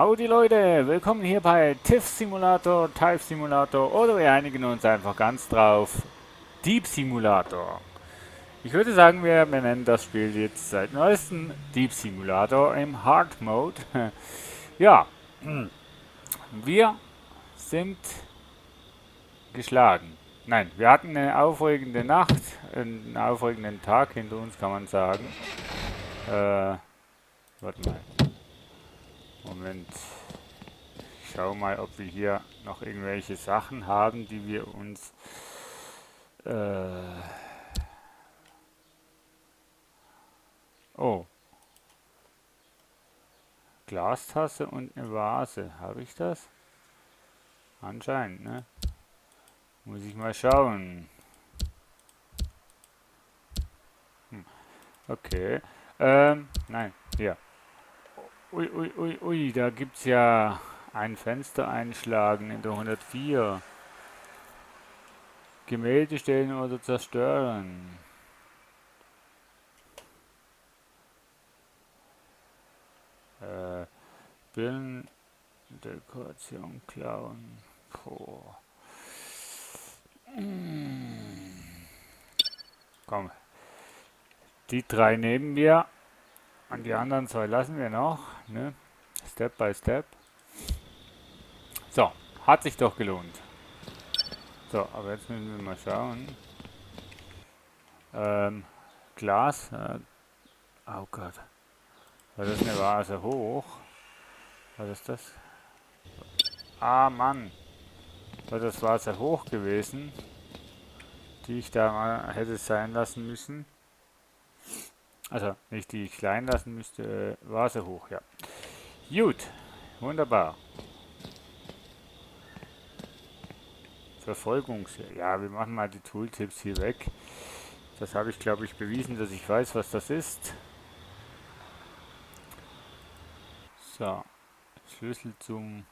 Howdy Leute, willkommen hier bei TIFF Simulator, TIFE Simulator oder wir einigen uns einfach ganz drauf, Deep Simulator. Ich würde sagen, wir benennen das Spiel jetzt seit neuestem Deep Simulator im Hard Mode. Ja, wir sind geschlagen. Nein, wir hatten eine aufregende Nacht, einen aufregenden Tag hinter uns, kann man sagen. Warte mal, Moment. Ich schau mal, ob wir hier noch irgendwelche Sachen haben, die wir uns... Äh, oh, Glastasse und eine Vase. Habe ich das? Anscheinend, ne? Muss ich mal schauen. Okay. Nein, hier. Ui, ui, ui, ui, da gibt's ja ein Fenster einschlagen in der 104. Gemälde stellen oder zerstören. Äh, Birnendekoration klauen. Boah. Komm, die drei nehmen wir und die anderen zwei lassen wir noch. Ne? Step by Step. So, hat sich doch gelohnt. So, aber jetzt müssen wir mal schauen. Glas. Oh Gott. War das eine Vase hoch? Was ist das? Ah, Mann. War das Vase hoch gewesen, die ich da mal hätte sein lassen müssen? Also, nicht die ich klein lassen müsste, Vase hoch, ja. Gut, wunderbar. Ja, wir machen mal die Tooltips hier weg. Das habe ich, glaube ich, bewiesen, dass ich weiß, was das ist. So, Schlüssel zum...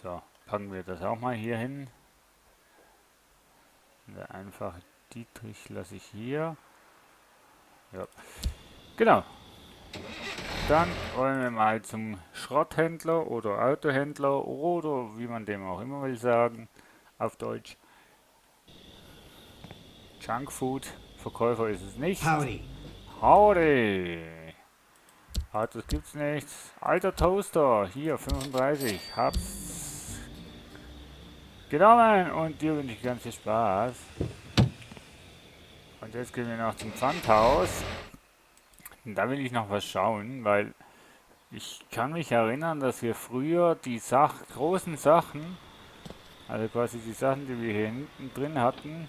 So, packen wir das auch mal hier hin. Der einfache Dietrich lasse ich hier. Ja, genau. Dann wollen wir mal zum Schrotthändler oder Autohändler oder wie man dem auch immer will sagen, auf Deutsch. Junkfood, Verkäufer ist es nicht. Howdy. Howdy! Autos gibt's nicht. Alter Toaster, hier 35, hab's genommen und dir wünsche ich ganz viel Spaß. Und jetzt gehen wir noch zum Pfandhaus. Und da will ich noch was schauen, weil ich kann mich erinnern, dass wir früher die großen Sachen, also quasi die Sachen, die wir hier hinten drin hatten,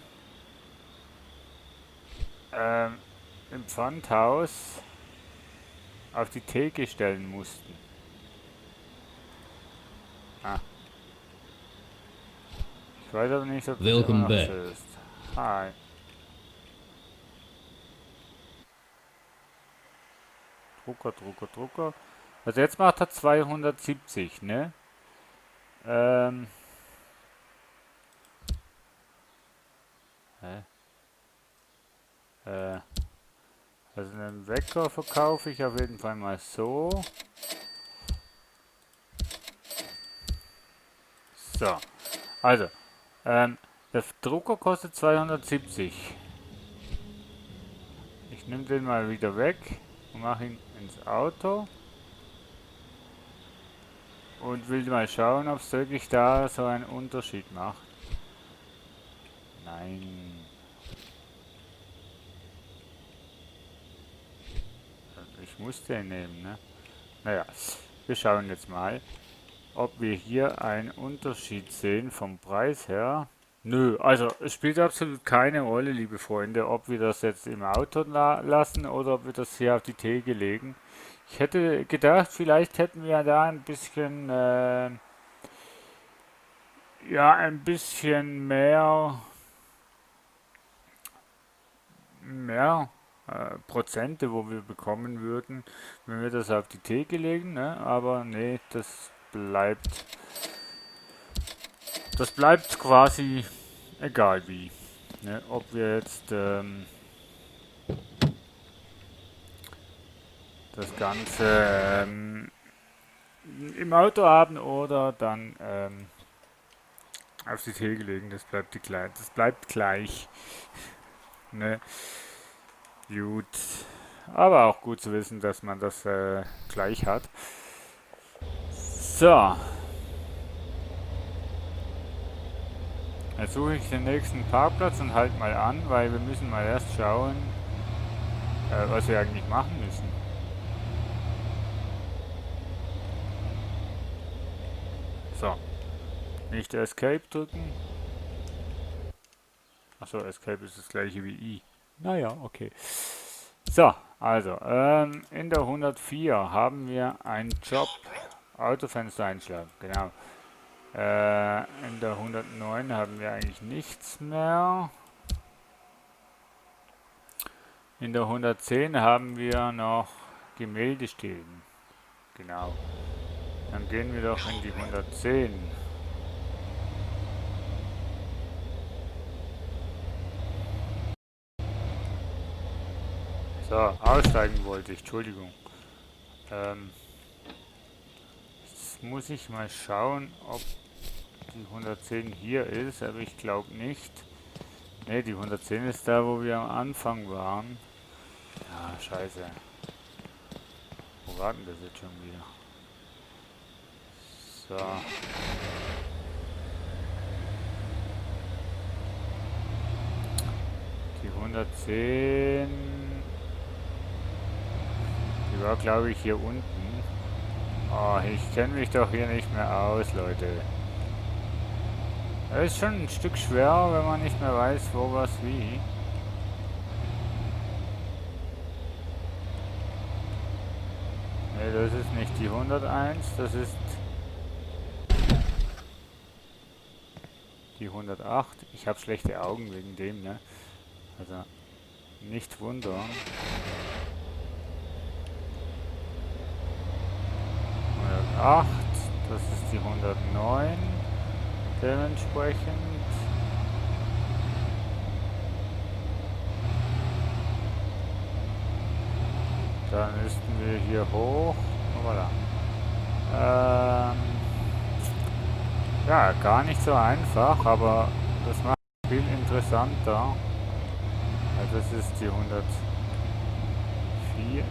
im Pfandhaus auf die Theke stellen mussten. Ah, ich weiß aber nicht, ob das immer Welcome noch back. so ist. Hi. Drucker, Drucker, Drucker. Also jetzt macht er 270, ne? Ähm. Hä? Also einen Wecker verkaufe ich auf jeden Fall mal so. So. Also, der Drucker kostet 270. Ich nehme den mal wieder weg und mache ihn ins Auto. Und will mal schauen, ob es wirklich da so einen Unterschied macht. Nein. Ich muss den nehmen, ne? Naja, wir schauen jetzt mal, ob wir hier einen Unterschied sehen vom Preis her. Nö, also es spielt absolut keine Rolle, liebe Freunde, ob wir das jetzt im Auto lassen oder ob wir das hier auf die Theke legen. Ich hätte gedacht, vielleicht hätten wir da ein bisschen, ja, ein bisschen mehr Prozente, wo wir bekommen würden, wenn wir das auf die Theke legen, ne? Aber nee, das bleibt quasi egal wie. Ne? Ob wir jetzt das Ganze im Auto haben oder dann auf die Theke legen. Das bleibt gleich. Ne? Gut. Aber auch gut zu wissen, dass man das gleich hat. So. Jetzt suche ich den nächsten Parkplatz und halt mal an, weil wir müssen mal erst schauen, was wir eigentlich machen müssen. So. Nicht Escape drücken. Achso, Escape ist das gleiche wie I. Naja, okay. So, also, in der 104 haben wir einen Job. Autofenster einschlagen, genau. In der 109 haben wir eigentlich nichts mehr. In der 110 haben wir noch Gemälde stehen. Genau. Dann gehen wir doch in die 110. So, aussteigen wollte ich, Entschuldigung. Jetzt muss ich mal schauen, ob die 110 hier ist, aber ich glaube nicht. Ne, die 110 ist da, wo wir am Anfang waren. Ja, scheiße. Wo war denn das jetzt schon wieder? So. Die 110. Die war, glaube ich, hier unten. Oh, ich kenne mich doch hier nicht mehr aus, Leute. Es ist schon ein Stück schwer, wenn man nicht mehr weiß, wo was wie. Ne, das ist nicht die 101, das ist die 108. Ich habe schlechte Augen wegen dem, ne? Also, nicht wundern. 108, das ist die 109. Dementsprechend. Dann müssten wir hier hoch. Voilà. Ja, gar nicht so einfach, aber das macht es viel interessanter. Also das ist die 104.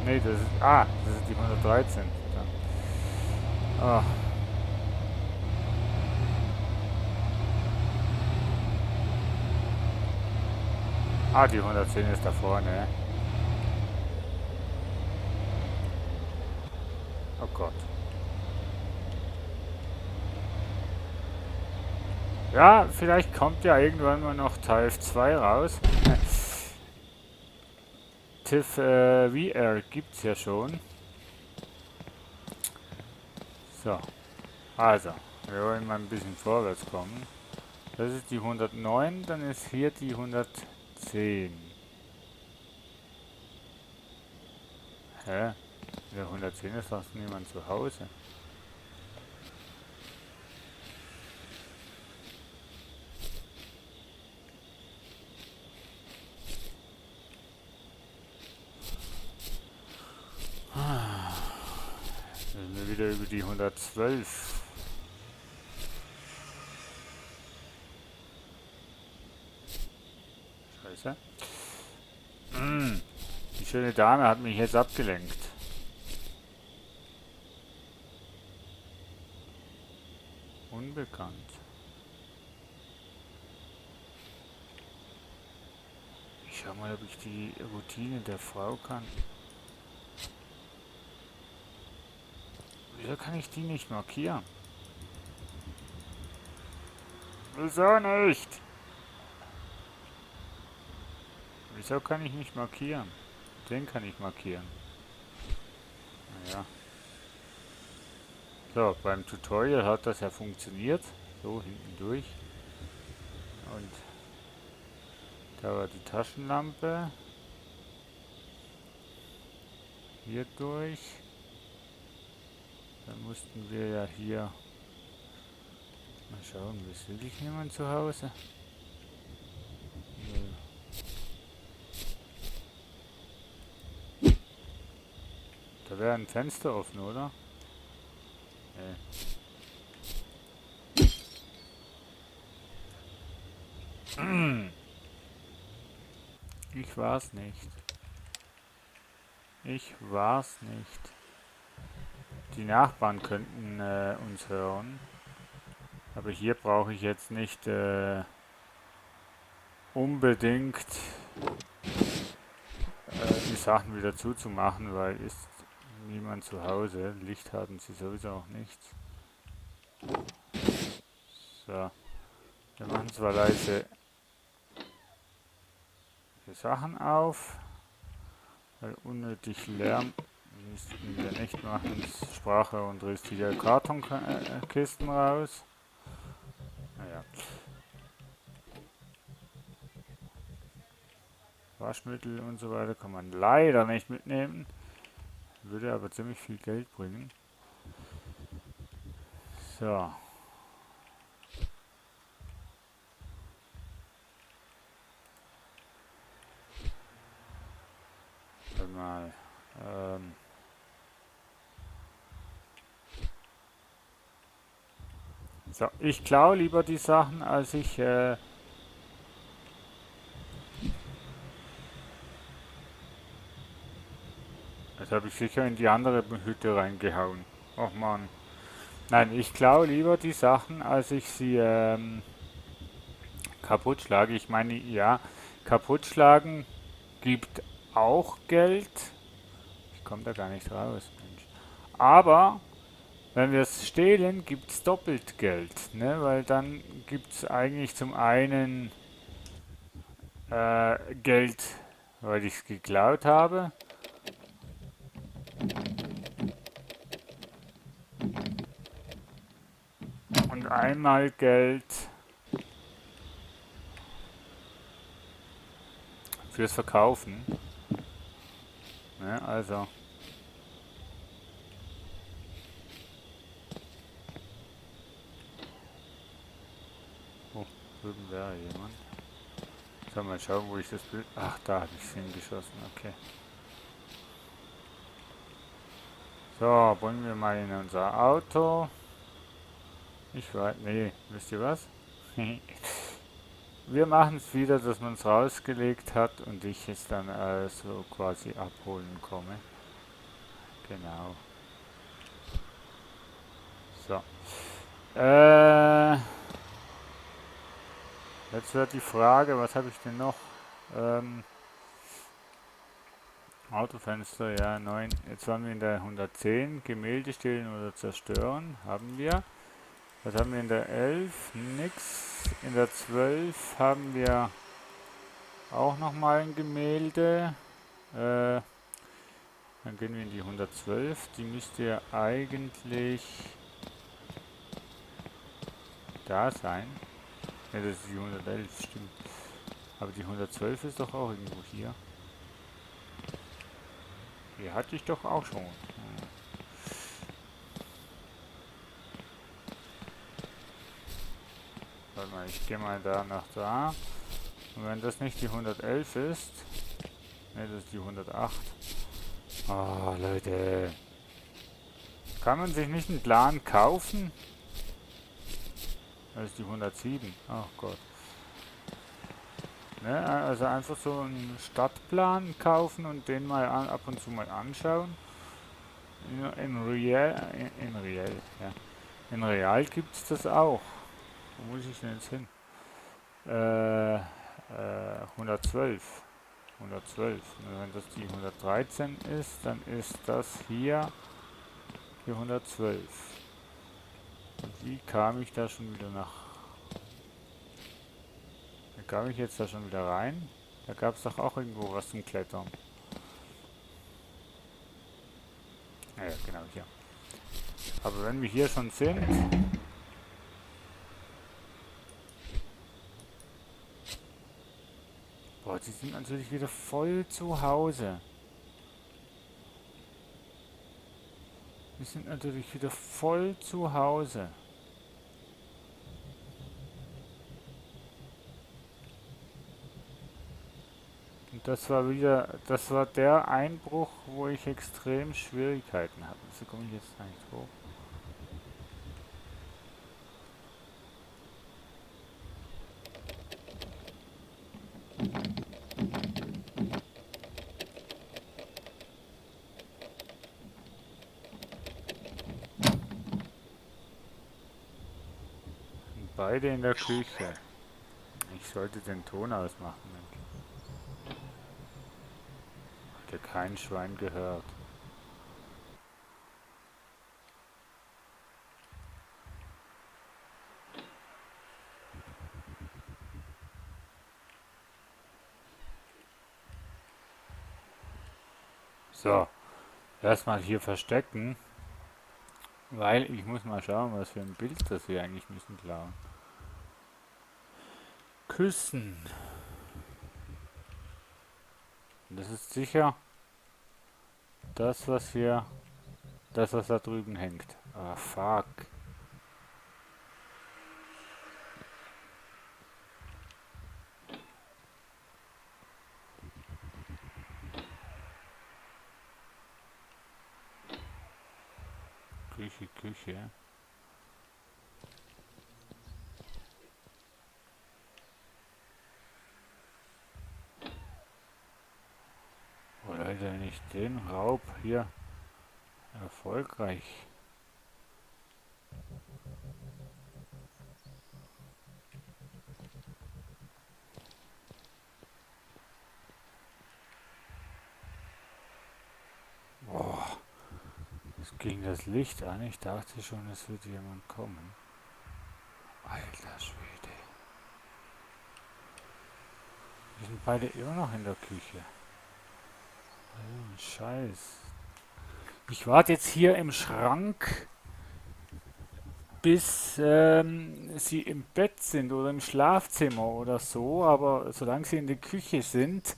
Ne, das ist. Ah, das ist die 113. Oh. Ah, die 110 ist da vorne. Oh Gott. Ja, vielleicht kommt ja irgendwann mal noch TIFF 2 raus. TIFF VR gibt's ja schon. So, also, wir wollen mal ein bisschen vorwärts kommen. Das ist die 109, dann ist hier die 110. Hä? In der 110 ist doch niemand zu Hause. Dann sind wir wieder über die 112. Scheiße. Die schöne Dame hat mich jetzt abgelenkt. Unbekannt. Ich schau mal, ob ich die Routine der Frau kann. Wieso kann ich die nicht markieren? Wieso nicht? Wieso kann ich nicht markieren? Den kann ich markieren. Naja. So, beim Tutorial hat das ja funktioniert. So, hinten durch. Und da war die Taschenlampe. Hier durch. Dann mussten wir ja hier mal schauen, ist wirklich jemand zu Hause? Da wäre ein Fenster offen, oder? Ich war's nicht. Ich war's nicht. Die Nachbarn könnten uns hören. Aber hier brauche ich jetzt nicht unbedingt die Sachen wieder zuzumachen, weil ist niemand zu Hause. Licht hatten sie sowieso auch nichts. So, wir machen zwar leise die Sachen auf, weil unnötig Lärm müssten wir nicht machen. Das Sprache und riss die Kartonkisten raus. Naja. Waschmittel und so weiter kann man leider nicht mitnehmen. Würde aber ziemlich viel Geld bringen. So. Warte mal. So, ich klaue lieber die Sachen, als ich jetzt habe ich sicher in die andere Hütte reingehauen. Och man. Nein, ich klaue lieber die Sachen, als ich sie kaputt schlage. Ich meine, ja, kaputt schlagen gibt auch Geld. Ich komme da gar nicht raus, Mensch. Aber wenn wir es stehlen, gibt es doppelt Geld. Ne? Weil dann gibt es eigentlich zum einen Geld, weil ich es geklaut habe. Und einmal Geld fürs Verkaufen. Ne? Also. Oh, drüben wäre jemand. So, mal schauen, wo ich das Bild. Ach, da habe ich es hingeschossen. Okay. So, bringen wir mal in unser Auto. Ich weiß. Nee, wisst ihr was? Wir machen es wieder, dass man es rausgelegt hat und ich es dann so quasi abholen komme. Genau. So. Jetzt wird die Frage, was habe ich denn noch? Autofenster, ja, 9. Jetzt waren wir in der 110. Gemälde stehlen oder zerstören. Haben wir. Was haben wir in der 11? Nix. In der 12 haben wir auch nochmal ein Gemälde. Dann gehen wir in die 112. Die müsste ja eigentlich da sein. Ne, das ist die 111, stimmt. Aber die 112 ist doch auch irgendwo hier. Die hatte ich doch auch schon. Warte mal, ich gehe mal da nach da. Und wenn das nicht die 111 ist, ne, das ist die 108. Oh, Leute. Kann man sich nicht einen Plan kaufen? Das ist die 107. Oh Gott. Ne, also einfach so einen Stadtplan kaufen und den mal ab und zu mal anschauen. Ja. In Real gibt es das auch. Wo muss ich denn jetzt hin? 112. 112. Und wenn das die 113 ist, dann ist das hier die 112. Und wie kam ich da schon wieder nach... Wie kam ich jetzt da schon wieder rein? Da gab es doch auch irgendwo was zum Klettern. Ja, genau hier. Aber wenn wir hier schon sind... Boah, die sind natürlich wieder voll zu Hause. Die sind natürlich wieder voll zu Hause. Und das war der Einbruch, wo ich extrem Schwierigkeiten hatte. So komme ich jetzt nicht hoch. Beide in der Küche. Ich sollte den Ton ausmachen. Hat ja kein Schwein gehört. So, erstmal hier verstecken, weil ich muss mal schauen, was für ein Bild das wir eigentlich müssen klauen. Küssen. Das ist sicher das, was da drüben hängt. Ah, fuck. Küche. Oder hätte nicht den Raub hier erfolgreich. Boah, es ging das Licht an. Ich dachte schon, es wird jemand kommen. Alter Schwede. Wir sind beide immer noch in der Küche. Oh, Scheiß. Ich warte jetzt hier im Schrank, bis sie im Bett sind oder im Schlafzimmer oder so. Aber solange sie in der Küche sind,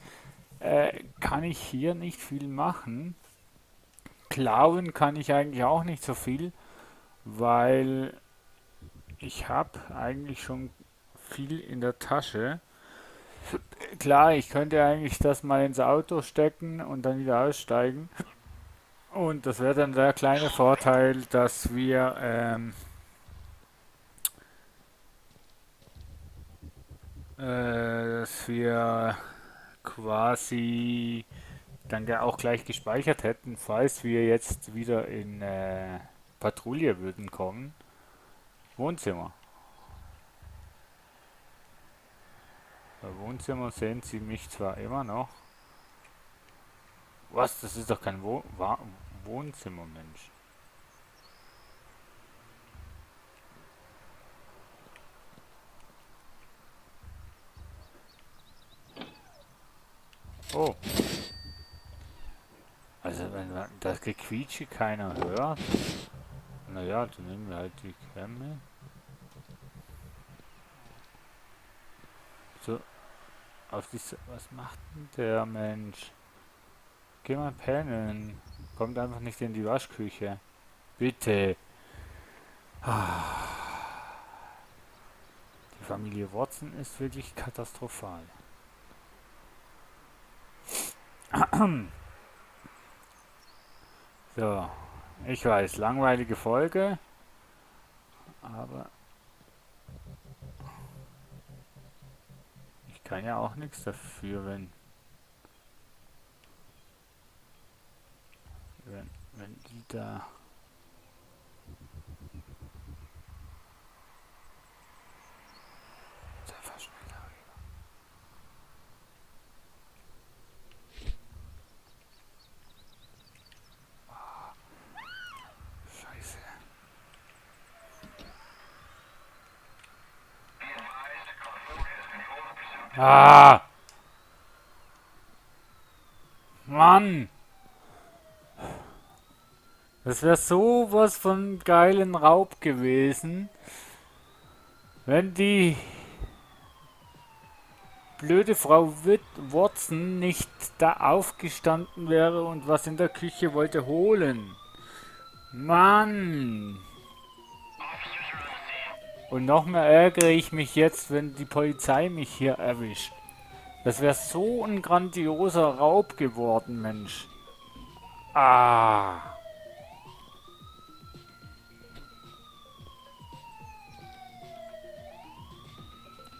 kann ich hier nicht viel machen. Klauen kann ich eigentlich auch nicht so viel, weil ich habe eigentlich schon viel in der Tasche. Klar, ich könnte eigentlich das mal ins Auto stecken und dann wieder aussteigen. Und das wäre dann der kleine Vorteil, dass wir quasi dann ja auch gleich gespeichert hätten, falls wir jetzt wieder in Patrouille würden kommen. Wohnzimmer. Bei Wohnzimmer sehen Sie mich zwar immer noch. Was? Das ist doch kein Wohnzimmer, Mensch. Oh. Also wenn man das Gequietsche keiner hört, naja, dann nehmen wir halt die Klemme. So, auf diese. Was macht denn der Mensch? Geh mal pennen. Kommt einfach nicht in die Waschküche. Bitte. Die Familie Watson ist wirklich katastrophal. So, ich weiß, langweilige Folge, aber ich kann ja auch nichts dafür, wenn die da. Einfach schneller rüber. Scheiße. Ah! Mann! Das wäre sowas von geilen Raub gewesen, wenn die blöde Frau Watson nicht da aufgestanden wäre und was in der Küche wollte holen. Mann! Und noch mehr ärgere ich mich jetzt, wenn die Polizei mich hier erwischt. Das wäre so ein grandioser Raub geworden, Mensch. Ah!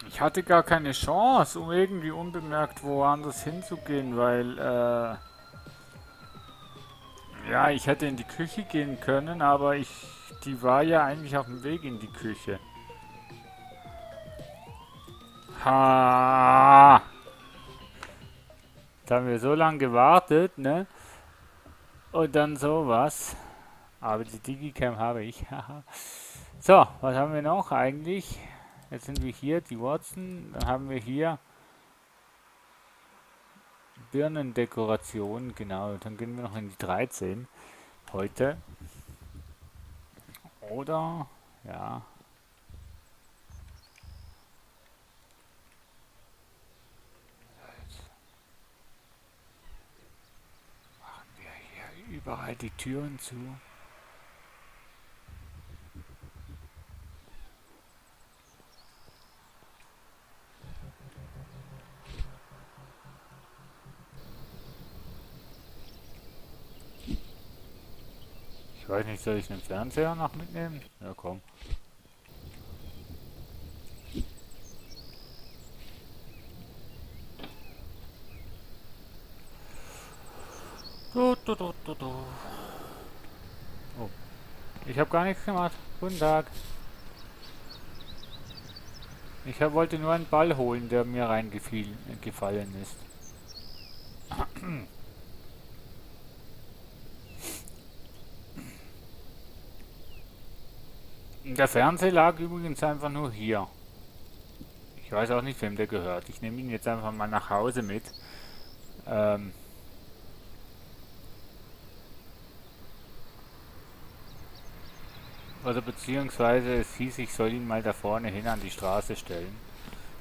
Ich hatte gar keine Chance, um irgendwie unbemerkt woanders hinzugehen, weil, ja, ich hätte in die Küche gehen können, aber die war ja eigentlich auf dem Weg in die Küche. Ha! Da haben wir so lange gewartet, ne? Und dann sowas. Aber die Digicam habe ich. So, was haben wir noch eigentlich? Jetzt sind wir hier, die Watson. Dann haben wir hier Birnendekoration. Genau, dann gehen wir noch in die 13 heute. Oder, ja. Machen wir hier überall die Türen zu. Ich weiß nicht, soll ich den Fernseher noch mitnehmen? Ja, komm. Oh, ich habe gar nichts gemacht. Guten Tag. Wollte nur einen Ball holen, der mir gefallen ist. Der Fernseher lag übrigens einfach nur hier. Ich weiß auch nicht, wem der gehört. Ich nehme ihn jetzt einfach mal nach Hause mit. Ähm, oder beziehungsweise es hieß, ich soll ihn mal da vorne hin an die Straße stellen.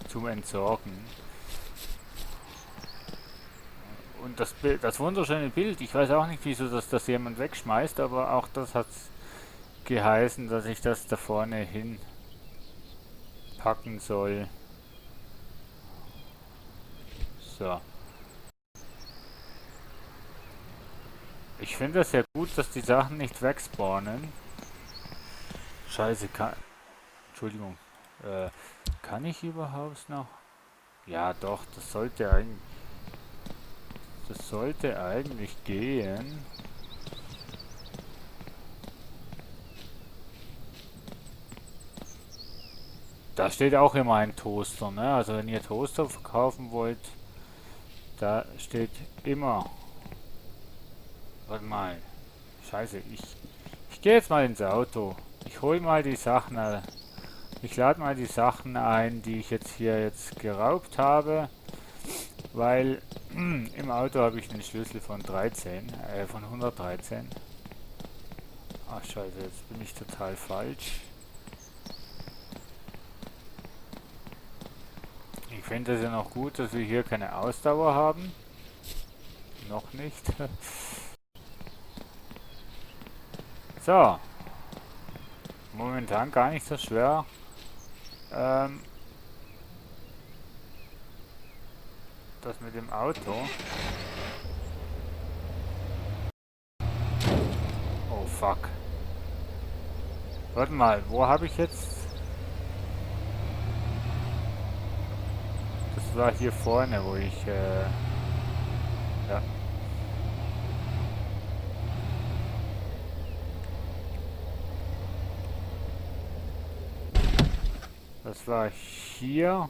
Zum Entsorgen. Und das wunderschöne Bild, ich weiß auch nicht, wieso das jemand wegschmeißt, aber auch das hat geheißen, dass ich das da vorne hin packen soll. So. Ich finde es ja gut, dass die Sachen nicht wegspawnen. Scheiße, Entschuldigung. Kann ich überhaupt noch? Ja, doch, das sollte eigentlich gehen. Da steht auch immer ein Toaster, ne? Also wenn ihr Toaster verkaufen wollt, da steht immer. Warte mal. Scheiße, ich gehe jetzt mal ins Auto. Ich hole mal die Sachen. Ich lade mal die Sachen ein, die ich jetzt geraubt habe, weil im Auto habe ich den Schlüssel von 113. Ach scheiße, jetzt bin ich total falsch. Ich finde es ja noch gut, dass wir hier keine Ausdauer haben. Noch nicht. So. Momentan gar nicht so schwer. Das mit dem Auto. Oh fuck. Warte mal, wo habe ich jetzt? Das war hier vorne, wo ich. Ja. Das war hier,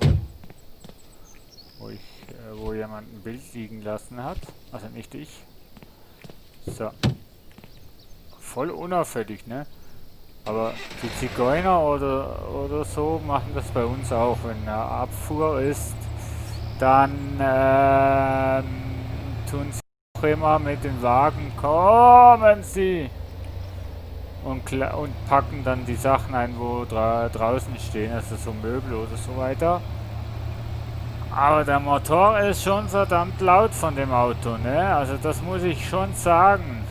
wo jemand ein Bild liegen lassen hat. Also nicht ich. So. Voll unauffällig, ne? Aber die Zigeuner oder so machen das bei uns auch. Wenn eine Abfuhr ist, dann tun sie auch immer mit den Wagen, kommen sie! Und packen dann die Sachen ein, wo draußen stehen, also so Möbel oder so weiter. Aber der Motor ist schon verdammt laut von dem Auto, ne? Also das muss ich schon sagen.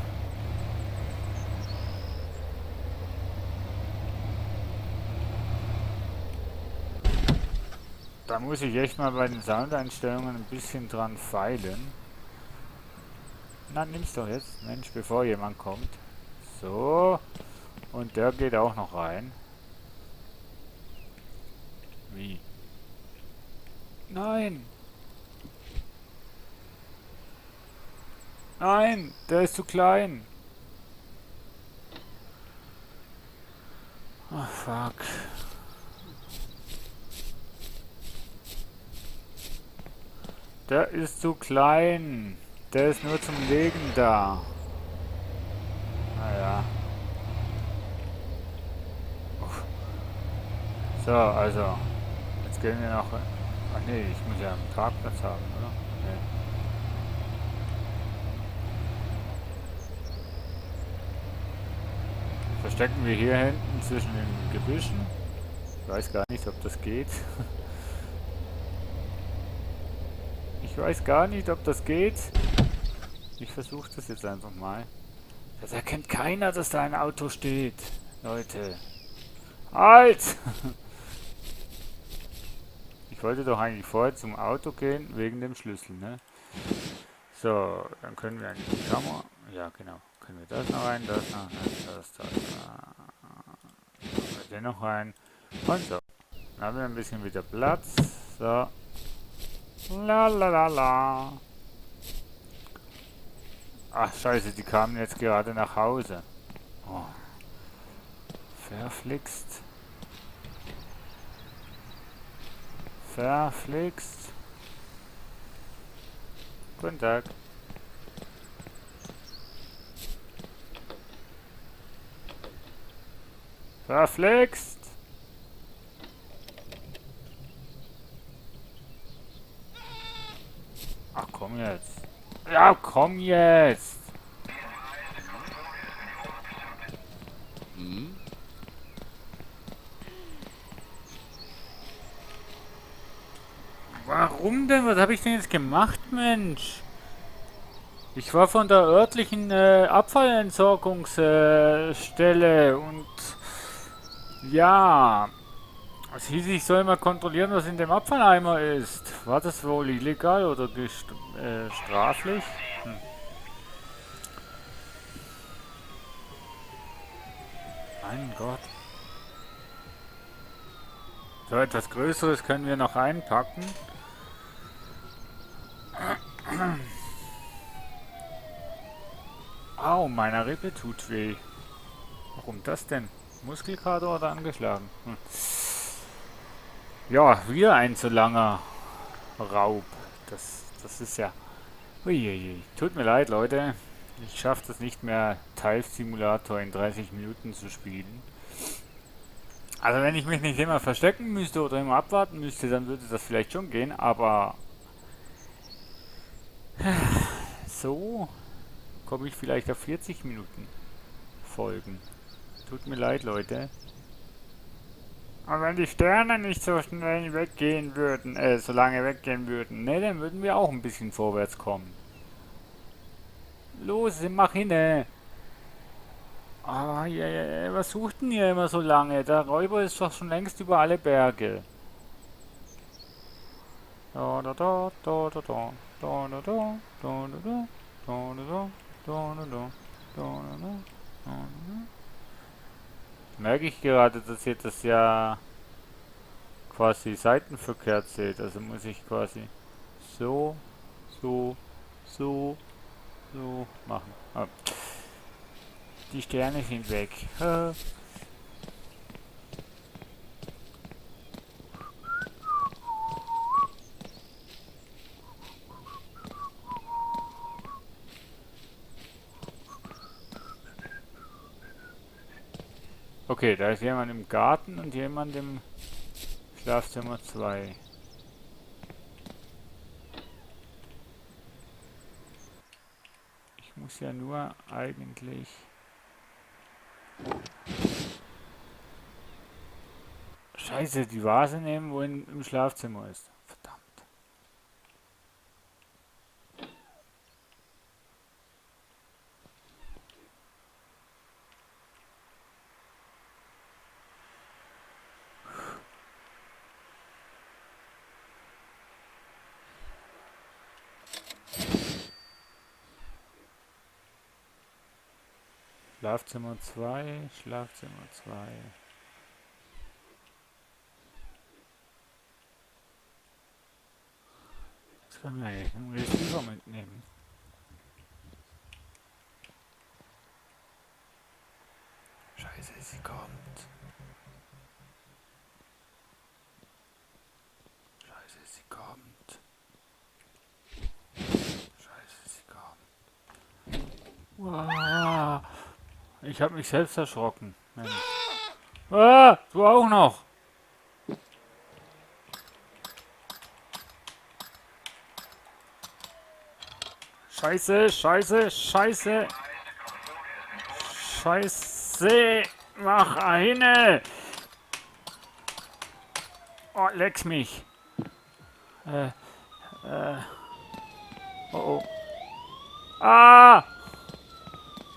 Da muss ich echt mal bei den Soundeinstellungen ein bisschen dran feilen. Na, nimm's doch jetzt, Mensch, bevor jemand kommt. So. Und der geht auch noch rein. Wie? Nein! Nein! Der ist zu klein! Ach, fuck. Der ist zu klein. Der ist nur zum Legen da. Naja. So, also. Jetzt gehen wir noch... Ach nee, ich muss ja einen Parkplatz haben, oder? Nee. Verstecken wir hier hinten zwischen den Gebüschen. Ich weiß gar nicht, ob das geht. Ich weiß gar nicht, ob das geht. Ich versuche das jetzt einfach mal. Das erkennt keiner, dass da ein Auto steht. Leute. Halt! Ich wollte doch eigentlich vorher zum Auto gehen, wegen dem Schlüssel, ne? So, dann können wir eigentlich die Kamera... Ja, genau. Können wir das noch rein, das noch rein, das. Den noch rein. Und so. Dann haben wir ein bisschen wieder Platz. So. La la la la. Ach, scheiße, die kamen jetzt gerade nach Hause. Oh. Verflixt. Verflixt. Guten Tag. Verflixt. Ach, komm jetzt. Ja, komm jetzt. Hm? Warum denn? Was habe ich denn jetzt gemacht, Mensch? Ich war von der örtlichen Abfallentsorgungsstelle und ja, es hieß, ich soll mal kontrollieren, was in dem Abfalleimer ist. War das wohl illegal oder straflich? Hm. Mein Gott. So etwas Größeres können wir noch einpacken. Au, meiner Rippe tut weh. Warum das denn? Muskelkater oder angeschlagen? Hm. Ja, wieder ein zu langer Raub. Das ist ja... Uiuiui. Tut mir leid, Leute. Ich schaffe das nicht mehr, Dive Simulator in 30 Minuten zu spielen. Also wenn ich mich nicht immer verstecken müsste oder immer abwarten müsste, dann würde das vielleicht schon gehen, aber so komme ich vielleicht auf 40 Minuten Folgen. Tut mir leid, Leute. Aber wenn die Sterne nicht so schnell weggehen würden, so lange weggehen würden, ne, dann würden wir auch ein bisschen vorwärts kommen. Los, mach hinne! Ah, ja, ja, was sucht denn ihr immer so lange? Der Räuber ist doch schon längst über alle Berge. Da da da da da da da da da da da da da da da da da da da. Merke ich gerade, dass ihr das ja quasi seitenverkehrt seht. Also muss ich quasi so, so, so, so machen. Ah, die Sterne sind weg. Okay, da ist jemand im Garten und jemand im Schlafzimmer 2. Ich muss ja nur eigentlich... Scheiße, die Vase nehmen, wo im Schlafzimmer ist. Verdammt. Schlafzimmer 2, Schlafzimmer 2. Das können wir eigentlich einen Receiver mitnehmen. Scheiße, sie kommt. Scheiße, sie kommt. Ah, ich habe mich selbst erschrocken. Mensch. Ah, du auch noch. Scheiße, scheiße, scheiße. Scheiße. Mach eine. Oh, leck's mich. Oh, oh. Ah!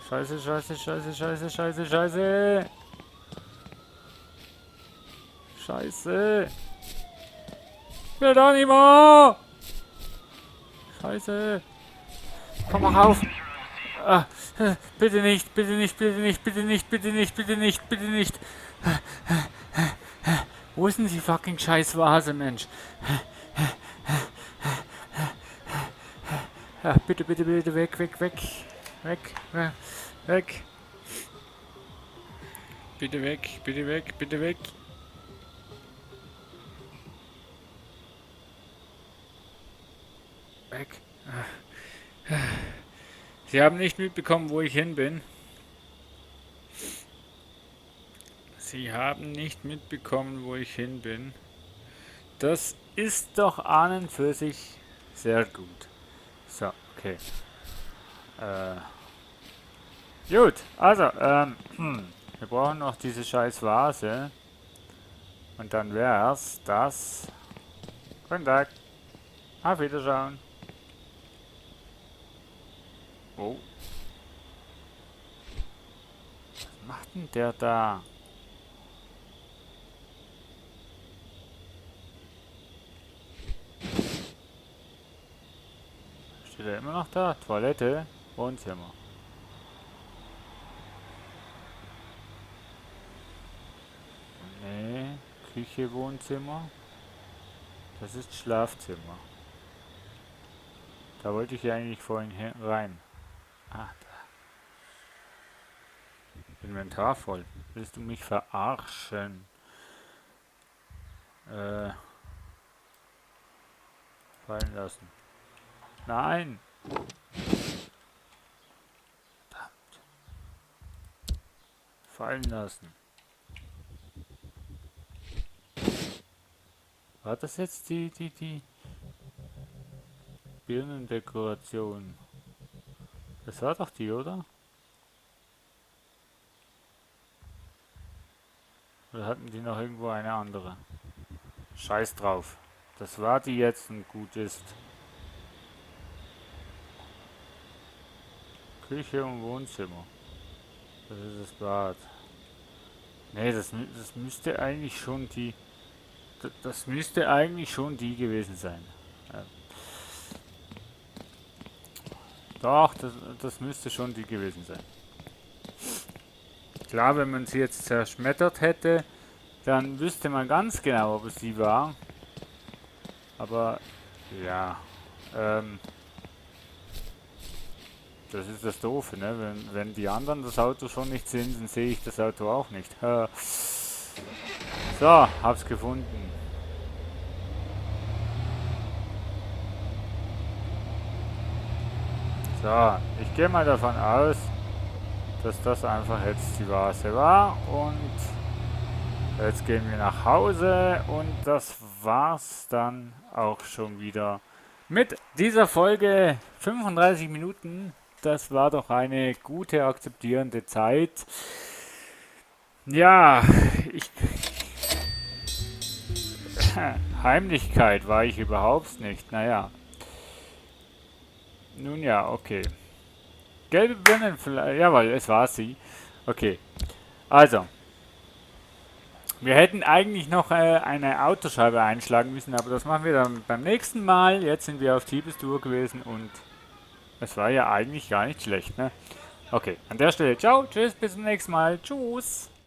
Scheiße, scheiße, scheiße, scheiße, scheiße, scheiße. Scheiße. Geronimo! Scheiße. Komm mal rauf. Ah, bitte nicht, bitte nicht, bitte nicht, bitte nicht, bitte nicht, bitte nicht, bitte nicht. Wo ist denn die fucking scheiß Vase, Mensch? Ja, bitte, bitte, bitte, weg, weg, weg. Weg, weg. Bitte weg, bitte weg, bitte weg. Weg. Sie haben nicht mitbekommen, wo ich hin bin. Sie haben nicht mitbekommen, wo ich hin bin. Das ist doch an und für sich sehr gut. So, okay. Gut, also, wir brauchen noch diese scheiß Vase. Und dann wär's das. Guten Tag. Auf Wiederschauen. Oh. Was macht denn der da? Steht er immer noch da? Toilette, Wohnzimmer. Nee, Küche, Wohnzimmer. Das ist Schlafzimmer. Da wollte ich ja eigentlich vorhin rein. Ah, da. Inventar voll. Willst du mich verarschen? Fallen lassen. Nein! Verdammt. Fallen lassen. War das jetzt die Birnendekoration? Das war doch die, oder? Oder hatten die noch irgendwo eine andere? Scheiß drauf. Das war die jetzt und gut ist. Küche und Wohnzimmer. Das ist das Bad. Nee, das müsste eigentlich schon die... Das müsste eigentlich schon die gewesen sein. Ja. Doch, das müsste schon die gewesen sein. Klar, wenn man sie jetzt zerschmettert hätte, dann wüsste man ganz genau, ob es die war. Aber, ja, das ist das Doofe, ne? Wenn die anderen das Auto schon nicht sind, dann sehe ich das Auto auch nicht. So, hab's gefunden. So, ich gehe mal davon aus, dass das einfach jetzt die Vase war. Und jetzt gehen wir nach Hause und das war's dann auch schon wieder mit dieser Folge. 35 Minuten, das war doch eine gute, akzeptierende Zeit. Ja, Heimlichkeit war ich überhaupt nicht. Naja. Nun ja, okay. Gelbe Birnen vielleicht. Jawohl, es war sie. Okay. Also. Wir hätten eigentlich noch eine Autoscheibe einschlagen müssen, aber das machen wir dann beim nächsten Mal. Jetzt sind wir auf Tiebestour gewesen und es war ja eigentlich gar nicht schlecht, ne? Okay, an der Stelle ciao, tschüss, bis zum nächsten Mal, tschüss.